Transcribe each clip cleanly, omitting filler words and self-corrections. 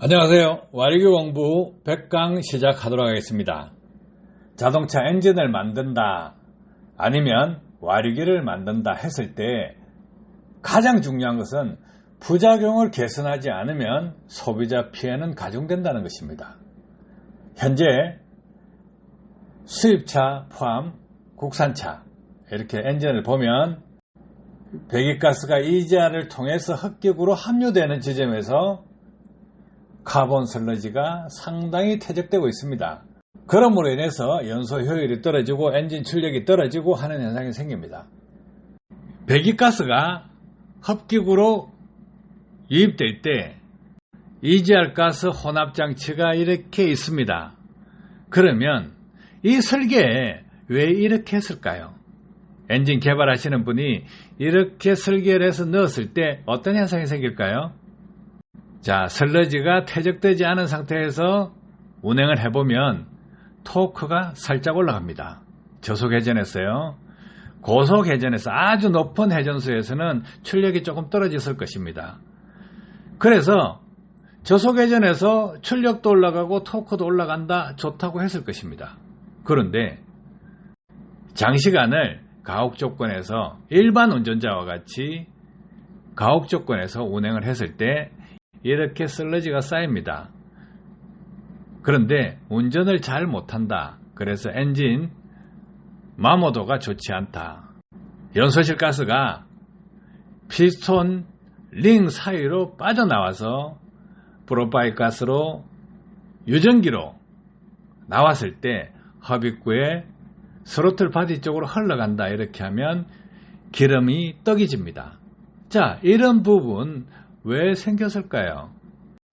안녕하세요. 와리교 공부 100강 시작하도록 하겠습니다. 자동차 엔진을 만든다 아니면 와리기를 만든다 했을 때 가장 중요한 것은 부작용을 개선하지 않으면 소비자 피해는 가중된다는 것입니다. 현재 수입차 포함 국산차 이렇게 엔진을 보면 배기가스가 EGR을 통해서 흡기구로 함유되는 지점에서 카본 슬러지가 상당히 퇴적되고 있습니다. 그러므로 인해서 연소 효율이 떨어지고 엔진 출력이 떨어지고 하는 현상이 생깁니다. 배기가스가 흡기구로 유입될 때 EGR 가스 혼합장치가 이렇게 있습니다. 그러면 이 설계에 왜 이렇게 했을까요? 엔진 개발하시는 분이 이렇게 설계를 해서 넣었을 때 어떤 현상이 생길까요? 자, 슬러지가 퇴적되지 않은 상태에서 운행을 해보면 토크가 살짝 올라갑니다. 저속 회전에서요. 고속 회전에서 아주 높은 회전수에서는 출력이 조금 떨어졌을 것입니다. 그래서 저속 회전에서 출력도 올라가고 토크도 올라간다, 좋다고 했을 것입니다. 그런데 장시간을 가옥 조건에서 일반 운전자와 같이 가옥 조건에서 운행을 했을 때 이렇게 슬러지가 쌓입니다. 그런데 운전을 잘 못한다. 그래서 엔진 마모도가 좋지 않다. 연소실 가스가 피스톤 링 사이로 빠져나와서 프로파일 가스로 유전기로 나왔을 때 허비구에 스로틀 바디 쪽으로 흘러간다. 이렇게 하면 기름이 떡이 집니다. 자, 이런 부분 왜 생겼을까요?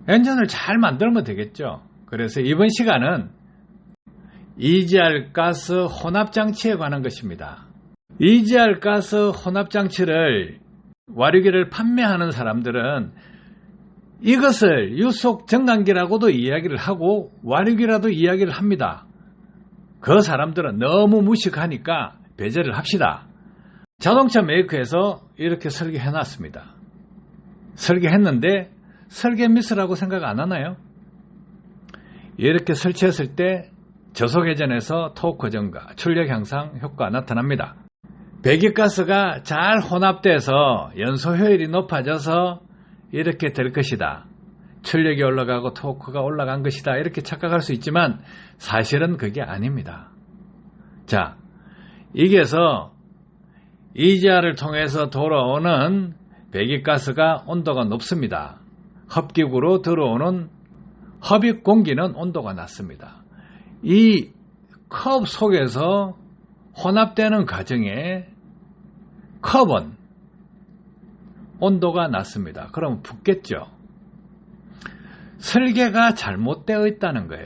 엔진을 잘 만들면 되겠죠. 그래서 이번 시간은 EGR 가스 혼합장치에 관한 것입니다. EGR 가스 혼합장치를 와류기를 판매하는 사람들은 이것을 유속 정강기라고도 이야기를 하고 와류기라도 이야기를 합니다. 그 사람들은 너무 무식하니까 배제를 합시다. 자동차 메이커에서 이렇게 설계해놨습니다. 설계했는데 설계 미스라고 생각 안 하나요? 이렇게 설치했을 때 저속 회전에서 토크 증가, 출력 향상 효과가 나타납니다. 배기가스가 잘 혼합돼서 연소 효율이 높아져서 이렇게 될 것이다. 출력이 올라가고 토크가 올라간 것이다. 이렇게 착각할 수 있지만 사실은 그게 아닙니다. 자, 이게서 EGR을 통해서 돌아오는 배기가스가 온도가 높습니다. 흡기구로 들어오는 흡입 공기는 온도가 낮습니다. 이 컵 속에서 혼합되는 과정에 컵은 온도가 낮습니다. 그럼 붓겠죠. 설계가 잘못되어 있다는 거예요.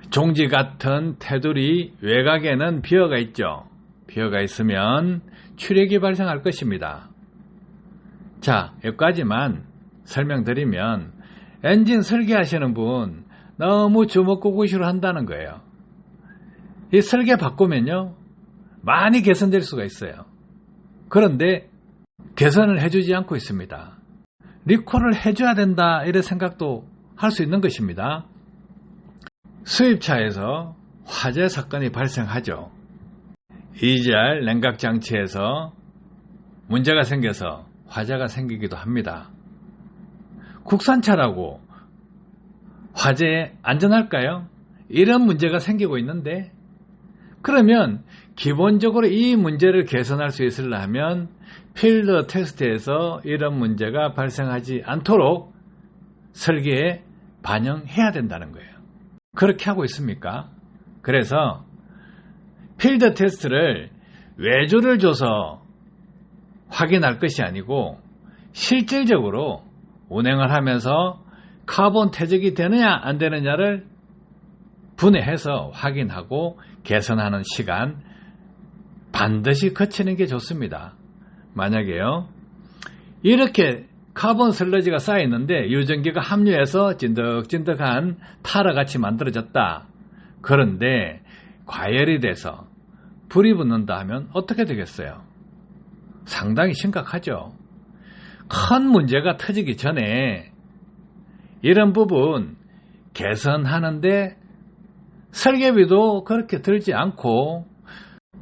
종지 같은 테두리 외곽에는 비어가 있죠. 비어가 있으면 출력이 발생할 것입니다. 자, 여기까지만 설명드리면 엔진 설계하시는 분 너무 주먹구구시로 한다는 거예요. 이 설계 바꾸면요 많이 개선될 수가 있어요. 그런데 개선을 해주지 않고 있습니다. 리콜을 해줘야 된다 이런 생각도 할 수 있는 것입니다. 수입차에서 화재 사건이 발생하죠. EGR 냉각 장치에서 문제가 생겨서 화재가 생기기도 합니다. 국산차라고 화재에 안전할까요? 이런 문제가 생기고 있는데 그러면 기본적으로 이 문제를 개선할 수 있으려면 필드 테스트에서 이런 문제가 발생하지 않도록 설계에 반영해야 된다는 거예요. 그렇게 하고 있습니까? 그래서 필드 테스트를 외주를 줘서 확인할 것이 아니고 실질적으로 운행을 하면서 카본 퇴적이 되느냐 안 되느냐를 분해해서 확인하고 개선하는 시간 반드시 거치는 게 좋습니다. 만약에요 이렇게 카본 슬러지가 쌓여있는데 유전기가 함유해서 찐득찐득한 타라같이 만들어졌다. 그런데 과열이 돼서 불이 붙는다 하면 어떻게 되겠어요? 상당히 심각하죠. 큰 문제가 터지기 전에 이런 부분 개선하는데 설계비도 그렇게 들지 않고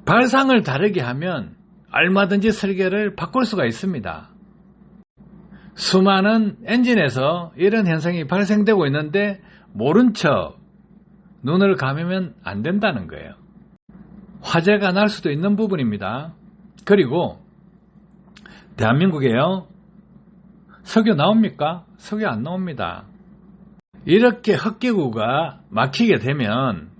발상을 다르게 하면 얼마든지 설계를 바꿀 수가 있습니다. 수많은 엔진에서 이런 현상이 발생되고 있는데 모른 척 눈을 감으면 안 된다는 거예요. 화재가 날 수도 있는 부분입니다. 그리고 대한민국에요, 석유 나옵니까? 석유 안 나옵니다. 이렇게 흡기구가 막히게 되면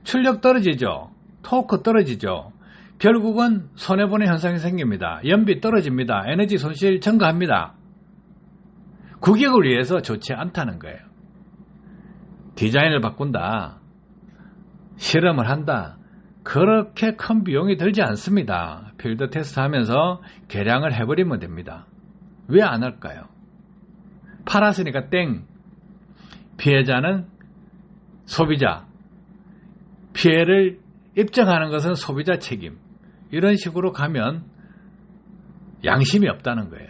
출력 떨어지죠. 토크 떨어지죠. 결국은 손해보는 현상이 생깁니다. 연비 떨어집니다. 에너지 손실 증가합니다. 국익을 위해서 좋지 않다는 거예요. 디자인을 바꾼다, 실험을 한다, 그렇게 큰 비용이 들지 않습니다. 필드 테스트 하면서 개량을 해버리면 됩니다. 왜 안 할까요? 팔았으니까 땡. 피해자는 소비자, 피해를 입증하는 것은 소비자 책임. 이런 식으로 가면 양심이 없다는 거예요.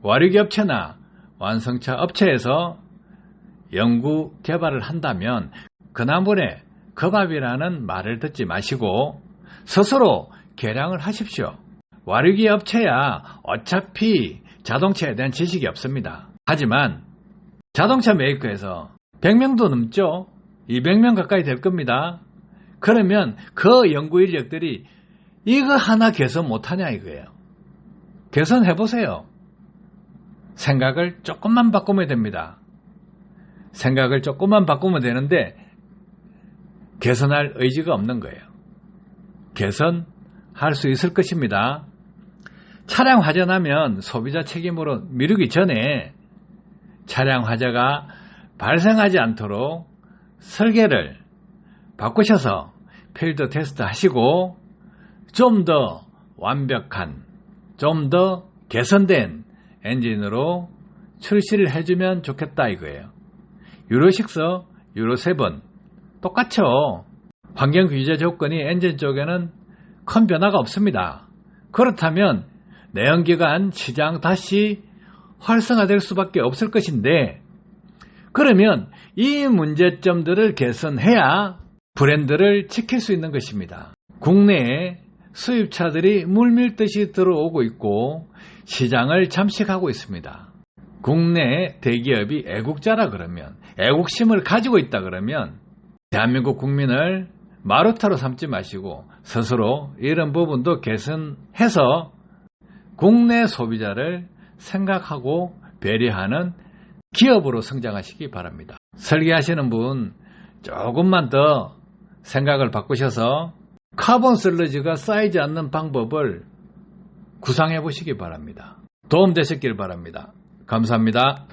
와류기 업체나 완성차 업체에서 연구 개발을 한다면 그나물에 겁압이라는 말을 듣지 마시고 스스로 개량을 하십시오. 와류기 업체야 어차피 자동차에 대한 지식이 없습니다. 하지만 자동차 메이커에서 100명도 넘죠. 200명 가까이 될 겁니다. 그러면 그 연구 인력들이 이거 하나 개선 못하냐 이거예요. 개선해보세요. 생각을 조금만 바꾸면 됩니다. 생각을 조금만 바꾸면 되는데 개선할 의지가 없는 거예요. 개선할 수 있을 것입니다. 차량 화재 나면 소비자 책임으로 미루기 전에 차량 화재가 발생하지 않도록 설계를 바꾸셔서 필드 테스트 하시고 좀 더 완벽한, 좀 더 개선된 엔진으로 출시를 해주면 좋겠다 이거예요. 유로6, 유로7 똑같죠. 환경 규제 조건이 엔진 쪽에는 큰 변화가 없습니다. 그렇다면 내연기관 시장 다시 활성화될 수밖에 없을 것인데, 그러면 이 문제점들을 개선해야 브랜드를 지킬 수 있는 것입니다. 국내에 수입차들이 물밀듯이 들어오고 있고 시장을 잠식하고 있습니다. 국내 대기업이 애국자라 그러면, 애국심을 가지고 있다 그러면 대한민국 국민을 마루타로 삼지 마시고 스스로 이런 부분도 개선해서 국내 소비자를 생각하고 배려하는 기업으로 성장하시기 바랍니다. 설계하시는 분 조금만 더 생각을 바꾸셔서 카본 슬러지가 쌓이지 않는 방법을 구상해 보시기 바랍니다. 도움 되셨길 바랍니다. 감사합니다.